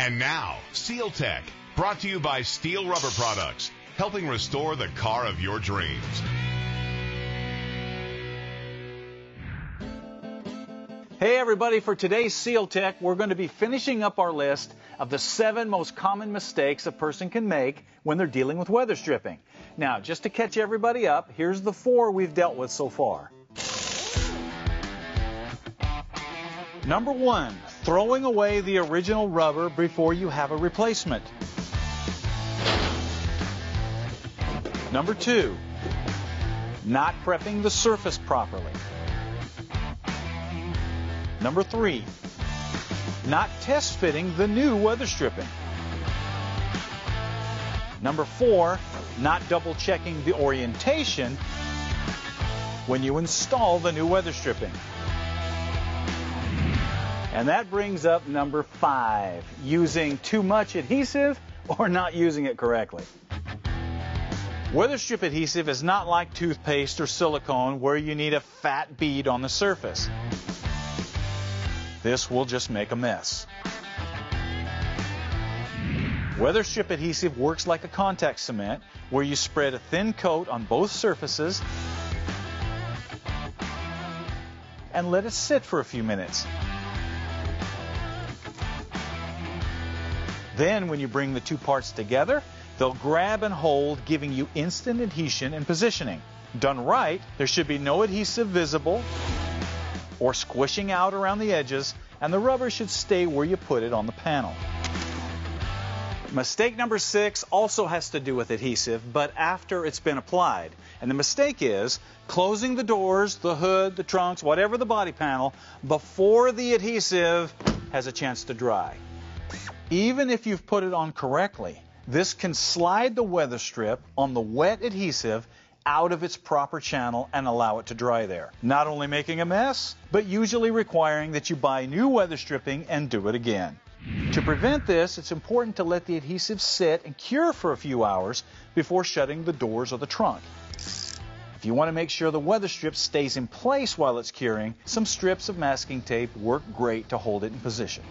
And now, SealTech, brought to you by Steele Rubber Products, helping restore the car of your dreams. Hey everybody, for today's SealTech, we're going to be finishing up our list of the 7 most common mistakes a person can make when they're dealing with weather stripping. Now, just to catch everybody up, here's the 4 we've dealt with so far. Number 1, throwing away the original rubber before you have a replacement. Number 2, not prepping the surface properly. Number 3, not test fitting the new weather stripping. Number 4, not double checking the orientation when you install the new weather stripping. And that brings up number 5, using too much adhesive or not using it correctly. Weather strip adhesive is not like toothpaste or silicone where you need a fat bead on the surface. This will just make a mess. Weather strip adhesive works like a contact cement where you spread a thin coat on both surfaces and let it sit for a few minutes. Then when you bring the 2 parts together, they'll grab and hold, giving you instant adhesion and positioning. Done right, there should be no adhesive visible or squishing out around the edges, and the rubber should stay where you put it on the panel. Mistake number 6 also has to do with adhesive, but after it's been applied. And the mistake is closing the doors, the hood, the trunks, whatever the body panel, before the adhesive has a chance to dry. Even if you've put it on correctly, this can slide the weather strip on the wet adhesive out of its proper channel and allow it to dry there. Not only making a mess, but usually requiring that you buy new weather stripping and do it again. To prevent this, it's important to let the adhesive sit and cure for a few hours before shutting the doors or the trunk. If you want to make sure the weather strip stays in place while it's curing, some strips of masking tape work great to hold it in position.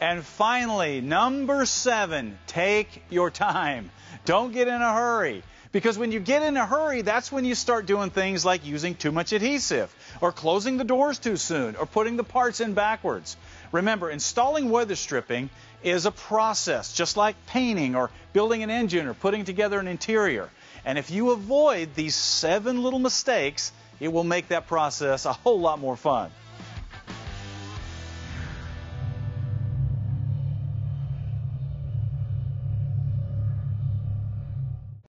And finally, number 7, take your time. Don't get in a hurry. Because when you get in a hurry, that's when you start doing things like using too much adhesive, or closing the doors too soon, or putting the parts in backwards. Remember, installing weather stripping is a process, just like painting or building an engine or putting together an interior. And if you avoid these 7 little mistakes, it will make that process a whole lot more fun.